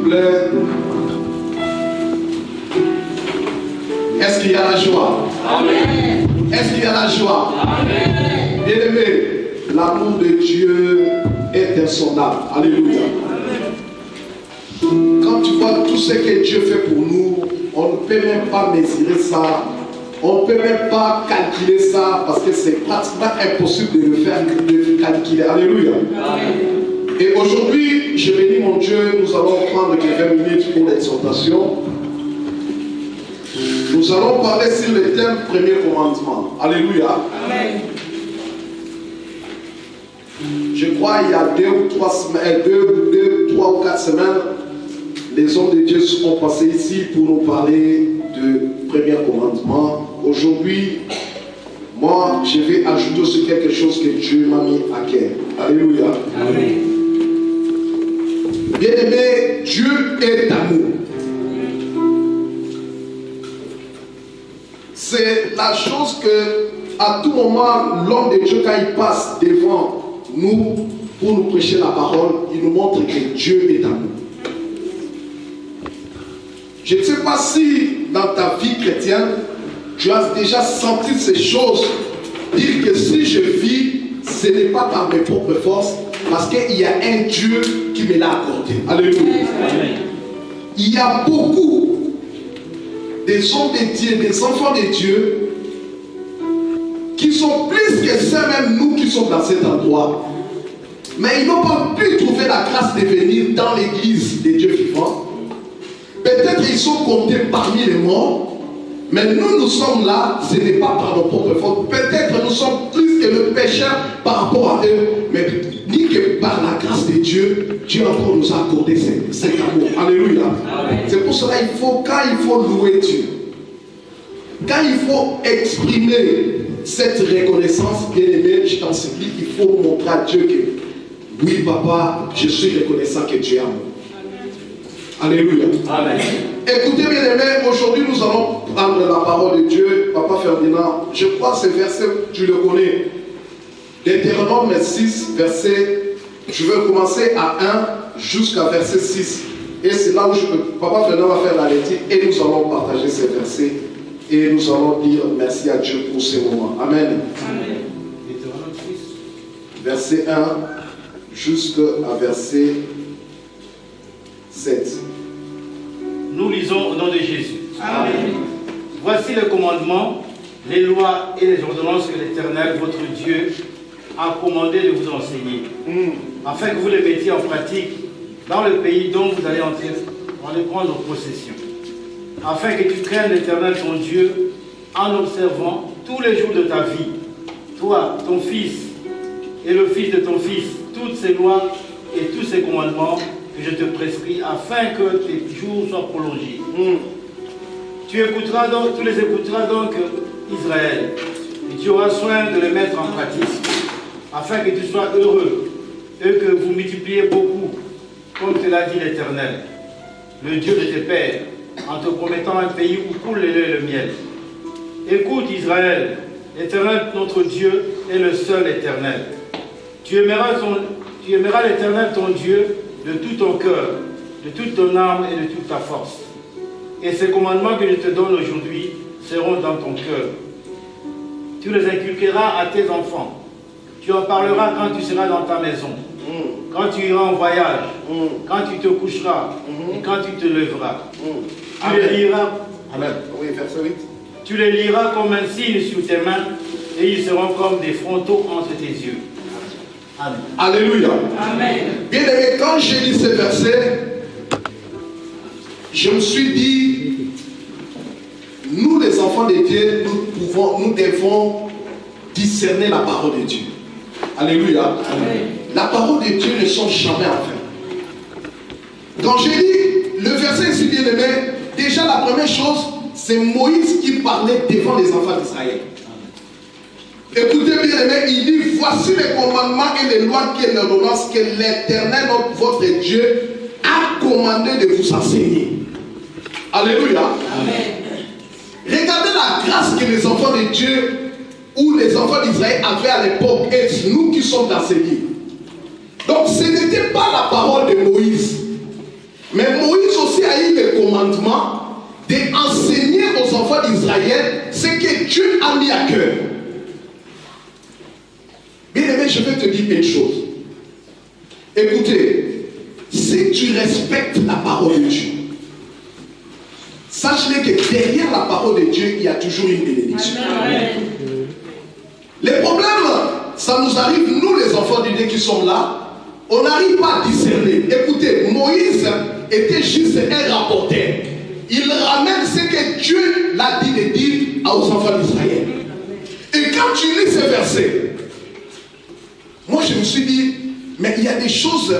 vous plaît. Est-ce qu'il y a la joie? Amen. Est-ce qu'il y a la joie? Amen. Bien-aimé, l'amour de Dieu est insondable. Alléluia. Amen. Quand tu vois tout ce que Dieu fait pour nous, on ne peut même pas mesurer ça. On ne peut même pas calculer ça parce que c'est pratiquement impossible de le faire, de calculer. Alléluia. Amen. Et aujourd'hui, je bénis mon Dieu, nous allons prendre quelques minutes pour l'exhortation. Nous allons parler sur le thème premier commandement. Alléluia. Amen. Je crois il y a 2 ou 4 semaines, les hommes de Dieu sont passés ici pour nous parler de premier commandement. Aujourd'hui, moi, je vais ajouter aussi quelque chose que Dieu m'a mis à cœur. Alléluia. Amen. Bien-aimé, Dieu est amour. C'est la chose que, à tout moment, l'homme de Dieu, quand il passe devant nous pour nous prêcher la parole, il nous montre que Dieu est amour. Je ne sais pas si dans ta vie chrétienne, tu as déjà senti ces choses. Dire que si je vis, ce n'est pas par mes propres forces, parce qu'il y a un Dieu qui me l'a accordé. Alléluia. Amen. Il y a beaucoup des hommes de Dieu, des enfants de Dieu, qui sont plus que ceux même nous qui sommes dans cet endroit. Mais ils n'ont pas pu trouver la grâce de venir dans l'église des dieux vivants. Peut-être ils sont comptés parmi les morts. Mais nous sommes là, ce n'est pas par nos propres fautes. Peut-être nous sommes plus que le pécheur par rapport à eux. Mais ni que par la grâce de Dieu, Dieu encore nous a accordé cet amour. Alléluia. C'est pour cela quand il faut louer Dieu, quand il faut exprimer cette reconnaissance, bien aimé, je t'en supplie, il faut montrer à Dieu que oui, papa, je suis reconnaissant que Dieu est amour. Alléluia. Amen. Écoutez bien aimé, aujourd'hui nous allons prendre la parole de Dieu. Papa Ferdinand, je crois que ce verset, tu le connais. Deutéronome 6, verset, je vais commencer à 1 jusqu'à verset 6. Et c'est là où Papa Ferdinand va faire la lecture et nous allons partager ces versets. Et nous allons dire merci à Dieu pour ces moments. Amen. Amen. Deutéronome 6. Verset 1 jusqu'à verset 7. Nous lisons au nom de Jésus. Amen. Voici le commandement, les lois et les ordonnances que l'Éternel, votre Dieu, a commandé de vous enseigner, afin que vous les mettiez en pratique dans le pays dont vous allez entrer, prendre possession, afin que tu craignes l'Éternel ton Dieu en observant tous les jours de ta vie, toi, ton fils et le fils de ton fils, toutes ces lois et tous ces commandements que je te prescris, afin que tes jours soient prolongés. Tu les écouteras donc, Israël, et tu auras soin de les mettre en pratique, afin que tu sois heureux, et que vous multipliez beaucoup, comme te l'a dit l'Éternel, le Dieu de tes pères, en te promettant un pays où coule le lait et le miel. Écoute Israël, l'Éternel notre Dieu est le seul Éternel. Tu aimeras l'Éternel ton Dieu de tout ton cœur, de toute ton âme et de toute ta force. Et ces commandements que je te donne aujourd'hui seront dans ton cœur. Tu les inculqueras à tes enfants. Tu en parleras quand tu seras dans ta maison, quand tu iras en voyage, quand tu te coucheras et quand tu te lèveras. Tu les liras. Amen. Oui, verset 8. Tu les liras comme un signe sur tes mains et ils seront comme des frontaux entre tes yeux. Amen. Alléluia. Amen. Bien aimé, quand j'ai lu ce verset, je me suis dit, nous les enfants de Dieu, nous devons discerner la parole de Dieu. Alléluia. Amen. La parole de Dieu ne change jamais en fait. Quand j'ai lu le verset ici, bien aimé, déjà la première chose, c'est Moïse qui parlait devant les enfants d'Israël. Écoutez bien aimé, il dit, voici les commandements et les lois et les ordonnances que l'Éternel, votre Dieu, a commandé de vous enseigner. Alléluia. Amen. Regardez la grâce que les enfants de Dieu ou les enfants d'Israël avaient à l'époque et nous qui sommes enseignés. Donc ce n'était pas la parole de Moïse. Mais Moïse commandement d'enseigner aux enfants d'Israël ce que Dieu a mis à cœur. Bien aimé, je vais te dire une chose. Écoutez, si tu respectes la parole de Dieu, sache-le que derrière la parole de Dieu, il y a toujours une bénédiction. Amen. Les problèmes, ça nous arrive, nous les enfants de Dieu qui sommes là, on n'arrive pas à discerner. Écoutez, Moïse était juste un rapporteur. Il ramène ce que Dieu l'a dit de dire aux enfants d'Israël. Et quand tu lis ces versets, moi je me suis dit, mais il y a des choses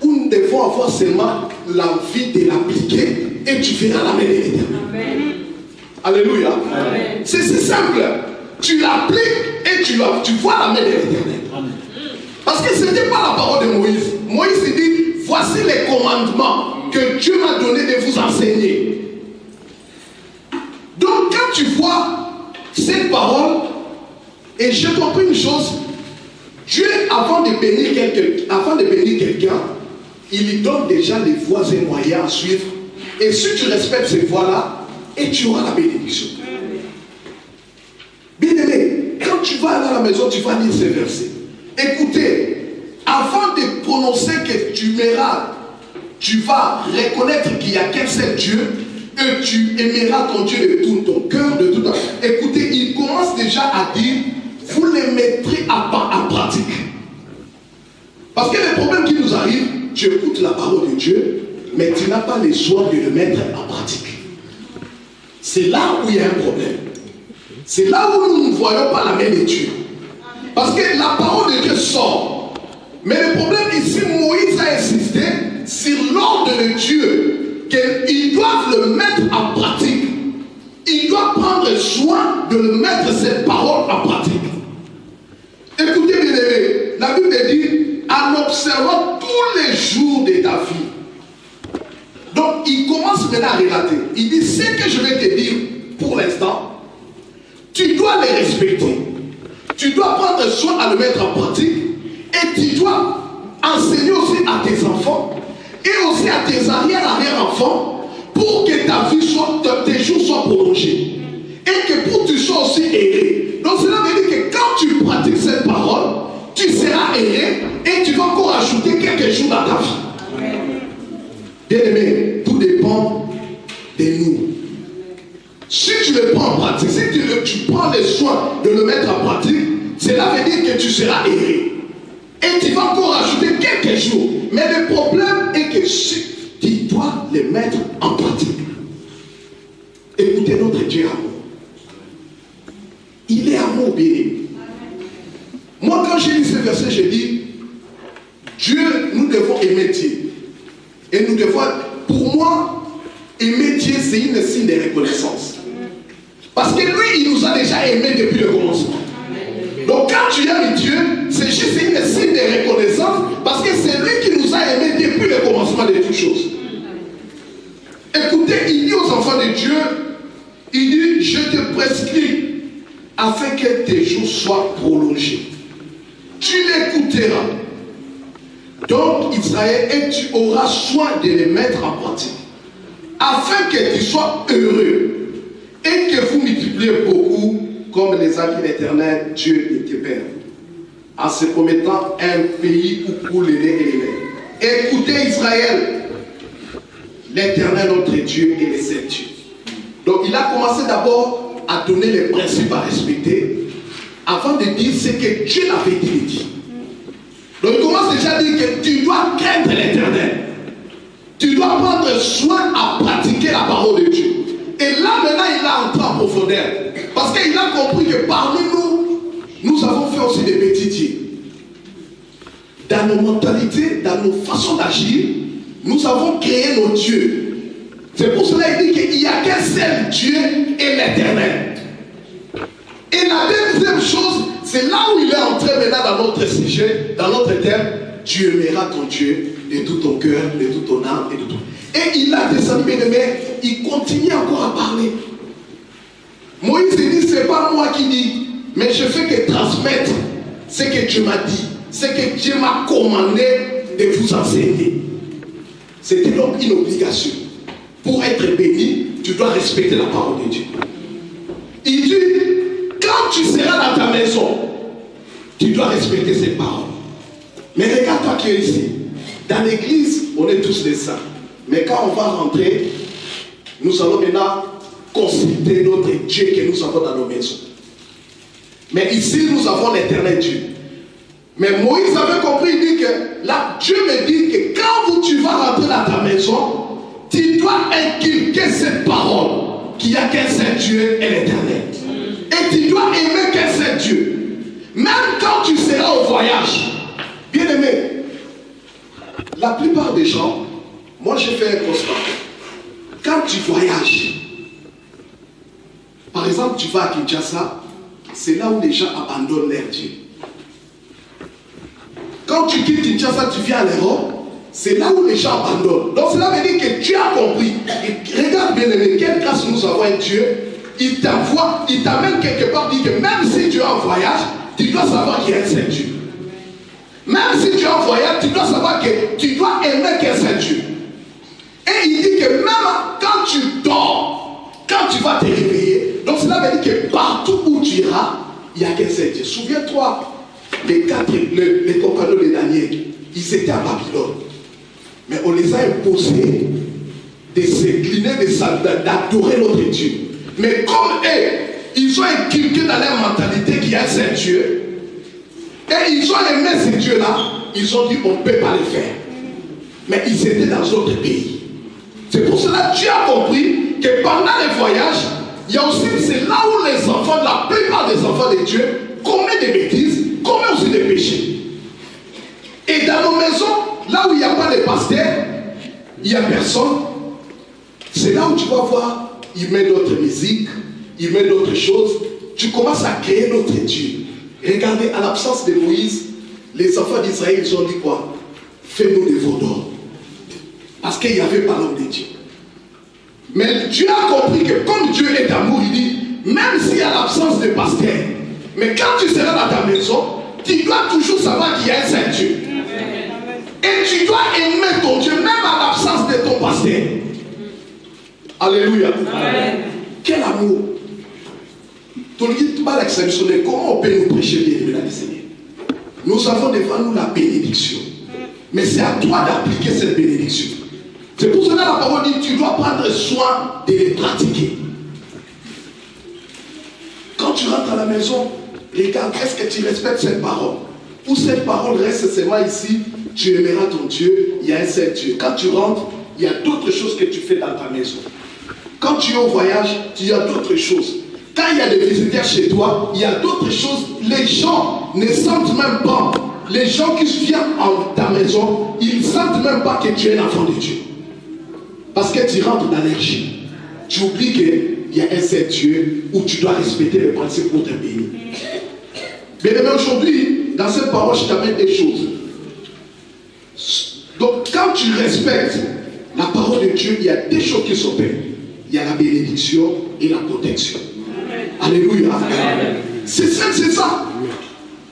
où nous devons avoir seulement l'envie de l'appliquer et tu verras la main de l'Éternel. Alléluia. Amen. C'est si simple. Tu l'appliques et tu vois la main de l'Éternel. Parce que ce n'était pas la parole de Moïse. Moïse dit, voici les commandements que Dieu m'a donné de vous enseigner. Donc quand tu vois cette parole, et je comprends une chose, Dieu, avant de bénir quelqu'un, il lui donne déjà les voies et moyens à suivre. Et si tu respectes ces voies-là, et tu auras la bénédiction. Bien aimé, quand tu vas aller à la maison, tu vas lire ces versets. Écoutez, avant de prononcer que tu vas reconnaître qu'il n'y a qu'un seul Dieu, et tu aimeras ton Dieu de tout ton cœur, de tout ton... Écoutez, il commence déjà à dire, vous les mettrez en pratique. Parce que le problème qui nous arrive, tu écoutes la parole de Dieu, mais tu n'as pas les soins de le mettre en pratique. C'est là où il y a un problème. C'est là où nous ne voyons pas la main de Dieu. Parce que la parole de Dieu sort. Mais le problème ici, Moïse a insisté sur l'ordre de Dieu, qu'ils doivent le mettre en pratique. Il doit prendre soin de le mettre, cette parole, en pratique. Écoutez bien aimé, la Bible dit, en observant tous les jours de ta vie. Donc il commence maintenant à relater. Il dit, ce que je vais te dire pour l'instant, tu dois les respecter. Tu dois prendre soin à le mettre en pratique. Et tu dois enseigner aussi à tes enfants et aussi à tes arrière-enfants pour que ta vie soit, tes jours soient prolongés. Et que pour que tu sois aussi aidé. Donc cela veut dire que quand tu pratiques cette parole, tu seras aidé et tu vas encore ajouter quelques jours dans ta vie. Bien aimé, tout dépend de nous. Si tu le prends en pratique, si tu prends les soins de le mettre en pratique, cela veut dire que tu seras aidé. Et tu vas encore ajouter quelques jours. Mais le problème est que si tu dois les mettre en pratique. Écoutez, notre Dieu est amour. Il est amour bien. Moi, quand j'ai lu ce verset, j'ai dit, Dieu, nous devons aimer Dieu. Et nous devons, pour moi, aimer Dieu, c'est une signe de reconnaissance. Parce que lui, il nous a déjà aimés depuis le commencement. Donc quand tu aimes Dieu, c'est juste une signe de reconnaissance parce que c'est lui qui nous a aimés depuis le commencement de toutes choses. Écoutez, il dit aux enfants de Dieu, il dit, je te prescris afin que tes jours soient prolongés. Tu l'écouteras. Donc Israël, et tu auras soin de les mettre en pratique afin que tu sois heureux et que vous multipliez beaucoup comme les amis de l'Éternel, Dieu de tes pères, en se promettant un pays où coulent les laits et les mers. Écoutez Israël, l'Éternel notre Dieu est le seul Dieu. Donc il a commencé d'abord à donner les principes à respecter avant de dire ce que Dieu l'avait dit. Donc il commence déjà à dire que tu dois craindre l'Éternel. Tu dois prendre soin à pratiquer la parole de Dieu. Et là maintenant il a entré en profondeur. Parce qu'il a compris que parmi nous, nous avons fait aussi des petits dieux. Dans nos mentalités, dans nos façons d'agir, nous avons créé nos dieux. C'est pour cela qu'il dit qu'il n'y a qu'un seul Dieu et l'Éternel. Et la deuxième chose, c'est là où il est entré maintenant dans notre sujet, dans notre thème. Tu aimeras ton Dieu de tout ton cœur, de toute ton âme et de tout. Et il a descendu, mais il continue encore à parler. Moïse dit, c'est pas moi qui dis, mais je fais que transmettre ce que Dieu m'a dit, ce que Dieu m'a commandé de vous enseigner. C'était donc une obligation pour être béni, tu dois respecter la parole de Dieu. Il dit, quand tu seras dans ta maison, tu dois respecter cette parole. Mais regarde-toi qui est ici. Dans l'église, on est tous des saints. Mais quand on va rentrer, nous allons maintenant consulter notre Dieu que nous avons dans nos maisons. Mais ici, nous avons l'éternel Dieu. Mais Moïse avait compris, il dit que là, Dieu me dit que quand tu vas rentrer dans ta maison, tu dois inculquer cette parole, qu'il n'y a qu'un seul Dieu et l'éternel. Et tu dois aimer qu'un seul Dieu. Même quand tu seras au voyage, bien aimé, la plupart des gens, moi j'ai fait un constat. Quand tu voyages, par exemple, tu vas à Kinshasa, c'est là où les gens abandonnent leur Dieu. Quand tu quittes Kinshasa, tu viens à l'Europe, c'est là où les gens abandonnent. Donc cela veut dire que Dieu a compris. Et regarde bien aimé, quelle grâce nous avons un Dieu. Il t'envoie, il t'amène quelque part, dit que même si tu es en voyage, tu dois savoir qu'il y a un seul Dieu. Même si tu es en voyage, tu dois savoir que tu dois aimer qu'un seul Dieu. Et il dit que même quand tu dors, quand tu vas te réveiller, donc cela veut dire que partout où tu iras, il n'y a qu'un seul Dieu. Souviens-toi, les compagnons de Daniel, ils étaient à Babylone. Mais on les a imposés de s'incliner, d'adorer notre Dieu. Mais comme eux, ils ont inculqué dans leur mentalité qu'il y a un seul Dieu, et ils ont aimé ce Dieu-là, ils ont dit on ne peut pas le faire. Mais ils étaient dans d'autres pays. C'est pour cela que Dieu a compris que pendant les voyages, il y a aussi, c'est là où les enfants, la plupart des enfants de Dieu, commettent des bêtises, commettent aussi des péchés. Et dans nos maisons, là où il n'y a pas de pasteur, il n'y a personne, c'est là où tu vas voir, il met d'autres musiques, il met d'autres choses, tu commences à créer notre Dieu. Regardez, à l'absence de Moïse, les enfants d'Israël, ils ont dit quoi? Fais-nous des veaux d'or. Parce qu'il n'y avait pas l'homme de Dieu. Mais Dieu a compris que comme Dieu est amour, il dit, même s'il y a l'absence de pasteur, mais quand tu seras dans ta maison, tu dois toujours savoir qu'il y a un seul Dieu. Et tu dois aimer ton Dieu, même à l'absence de ton pasteur. Alléluia. Amen. Quel amour. Comment on peut nous prêcher bien dans le Seigneur? Nous avons devant nous la bénédiction. Mais c'est à toi d'appliquer cette bénédiction. C'est pour cela que la parole dit, tu dois prendre soin de les pratiquer. Quand tu rentres à la maison, regarde, est-ce que tu respectes cette parole? Ou cette parole reste seulement ici, tu aimeras ton Dieu, il y a un seul Dieu. Quand tu rentres, il y a d'autres choses que tu fais dans ta maison. Quand tu es au voyage, il y a d'autres choses. Quand il y a des visiteurs chez toi, il y a d'autres choses. Les gens ne sentent même pas. Les gens qui viennent en ta maison, ils ne sentent même pas que tu es l'enfant de Dieu. Parce que tu rentres dans l'énergie. Tu oublies qu'il y a un seul Dieu où tu dois respecter les principes pour te bénir. Mais aujourd'hui, dans cette parole, je t'amène des choses. Donc, quand tu respectes la parole de Dieu, il y a des choses qui s'opèrent. Il y a la bénédiction et la protection. Alléluia. C'est ça.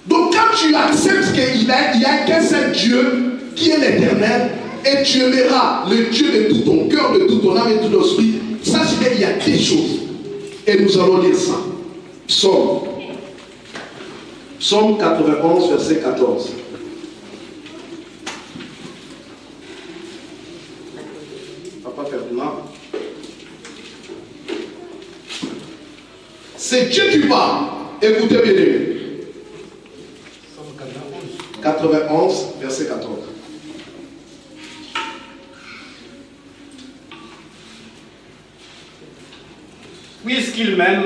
Donc quand tu acceptes qu'il n'y a qu'un seul Dieu qui est l'éternel, et tu aimeras le Dieu de tout ton cœur, de tout ton âme et de tout ton esprit, sache qu'il y a des choses. Et nous allons lire ça. Psaume 91, verset 14. Papa Ferdinand. C'est Dieu qui parle. Écoutez bien. 91, verset 14. Puisqu'il m'aime,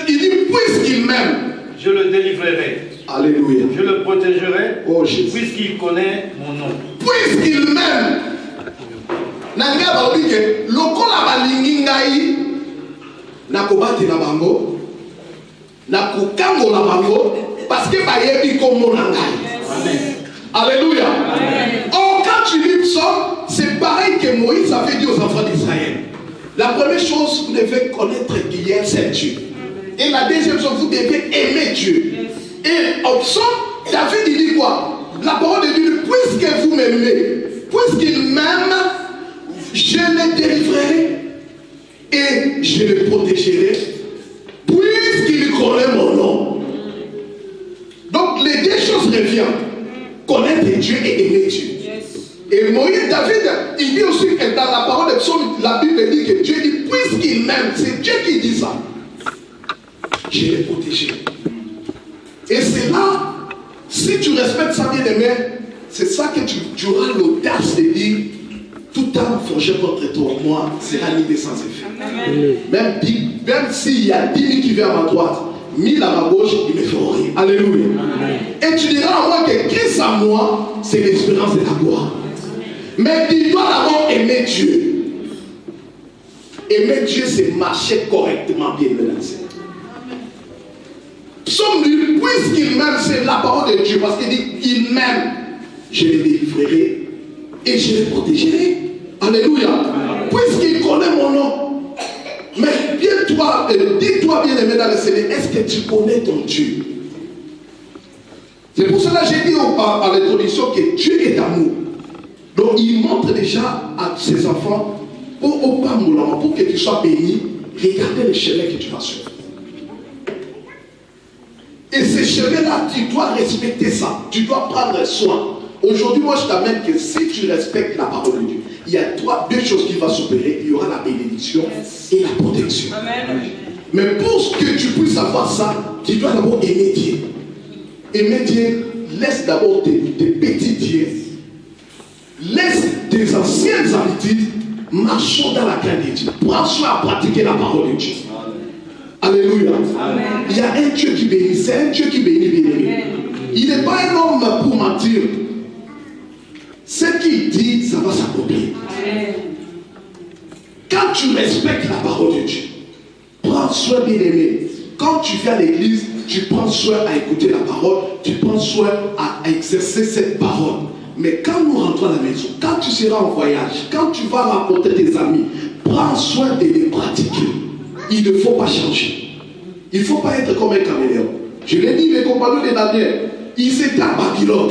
il dit puisqu'il m'aime, je le délivrerai. Alléluia. Je le protégerai. Oh Jésus. Puisqu'il connaît mon nom. Puisqu'il m'aime. Nanga ba dit que lokola balingi ngai nakobati na bango nakokango la bango parce que bayebi kombo na ngai. Amen. Alléluia. Amen. Oh, quand tu lis ça, c'est pareil que Moïse avait dit aux enfants d'Israël. La première chose, vous devez connaître qu'il y a un seul Dieu. Et la deuxième chose, vous devez aimer Dieu. Et en psaume, David il dit quoi? La parole de Dieu, puisque vous m'aimez, puisqu'il m'aime, je les délivrerai et je les protégerai, puisqu'il connaît mon nom. Donc les deux choses reviennent. Connaître Dieu et aimer Dieu. Et Moïse, David, il dit aussi que dans la parole de Psaume, la Bible dit que Dieu dit, puisqu'il m'aime, c'est Dieu qui dit ça. Je l'ai protégé. Et c'est là, si tu respectes ça, bien aimé, c'est ça que tu auras l'audace de dire, tout âme forgée contre toi, moi, sera libre sans effet. Même s'il y a 10 000 qui viennent à ma droite, 1000 à ma gauche, ils me feront rien. Alléluia. Amen. Et tu diras à moi que Christ à moi, c'est l'espérance de la gloire. Mais tu dois d'abord aimer Dieu. Aimer Dieu, c'est marcher correctement, bien menacé. Psaume 8, puisqu'il m'aime, c'est la parole de Dieu, parce qu'il dit, il m'aime, je les délivrerai et je les protégerai. Alléluia. Puisqu'il connaît mon nom. Mais dis-toi bien aimé dans le Seigneur, est-ce que tu connais ton Dieu? C'est pour cela que j'ai dit à l'introduction que Dieu est amour. Donc il montre déjà à ses enfants, pour que tu sois béni, regardez le chemin que tu vas suivre. Et ce chemin-là, tu dois respecter ça. Tu dois prendre soin. Aujourd'hui, moi je t'amène que si tu respectes la parole de Dieu, il y a deux choses qui vont s'opérer. Il y aura la bénédiction et la protection. Amen. Mais pour que tu puisses avoir ça, tu dois d'abord aimer Dieu. Aimer Dieu, laisse d'abord tes petits dieux. Laisse tes anciennes habitudes. Marchons dans la crainte de Dieu. Prends soin à pratiquer la parole de Dieu. Alléluia. Amen. Il y a un Dieu qui bénit. C'est un Dieu qui bénit, béni. Il n'est pas un homme pour mentir. Ce qu'il dit, ça va s'accomplir. Quand tu respectes la parole de Dieu, prends soin, bien aimé. Quand tu viens à l'église, tu prends soin à écouter la parole, tu prends soin à exercer cette parole. Mais quand nous rentrons à la maison, quand tu seras en voyage, quand tu vas rencontrer tes amis, prends soin de les pratiquer. Il ne faut pas changer. Il ne faut pas être comme un caméléon. Je l'ai dit, les compagnons de Daniel, ils étaient à Babylone.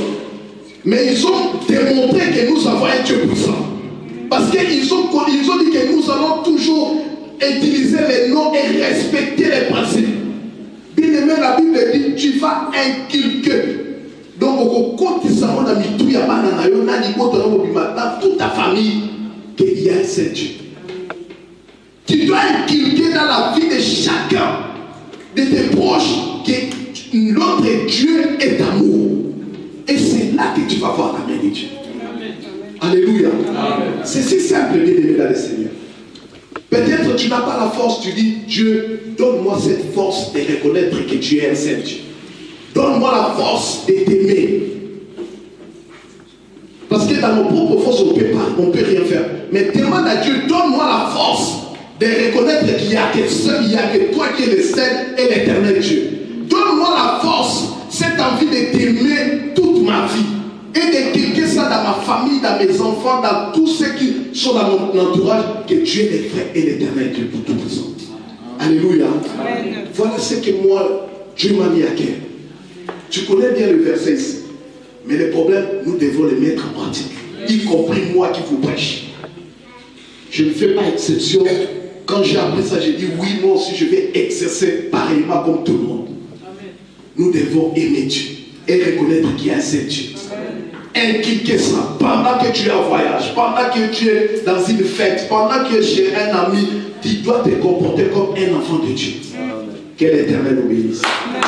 Mais ils ont démontré que nous avons un Dieu puissant. Parce qu'ils ont dit que nous allons toujours utiliser les noms et respecter les principes. Bien aimé, la Bible dit, tu vas inculquer. Donc, au côté de ça, on a mis tout, il y a dans toute ta famille, qu'il y a un seul Dieu. Tu dois inculquer dans la vie de chacun de tes proches que notre Dieu est amour. Et c'est là que tu vas voir la main de Dieu. Alléluia. C'est si simple, bien aimé dans le Seigneur. Peut-être tu n'as pas la force, tu dis, Dieu, donne-moi cette force de reconnaître que tu es un seul Dieu. Donne-moi la force de t'aimer. Parce que dans nos propres forces, on ne peut rien faire. Mais demande à Dieu, donne-moi la force de reconnaître qu'il n'y a que toi qui es le seul et l'éternel Dieu. Donne-moi la force, cette envie de t'aimer toute ma vie. Et d'inculquer ça dans ma famille, dans mes enfants, dans tous ceux qui sont dans mon entourage, que Dieu est vrai et l'éternel Dieu pour tout le monde. Alléluia. Amen. Voilà ce que moi, Dieu m'a mis à cœur. Tu connais bien le verset ici. Mais le problème, nous devons le mettre en pratique. Y compris moi qui vous prêche. Je ne fais pas exception. Quand j'ai appris ça, j'ai dit oui, moi aussi je vais exercer pareillement comme tout le monde. Amen. Nous devons aimer Dieu et reconnaître qu'il y a un seul Dieu. Inculquer ça pendant que tu es en voyage, pendant que tu es dans une fête, pendant que tu es un ami, tu dois te comporter comme un enfant de Dieu. Que l'Éternel nous bénisse. Amen.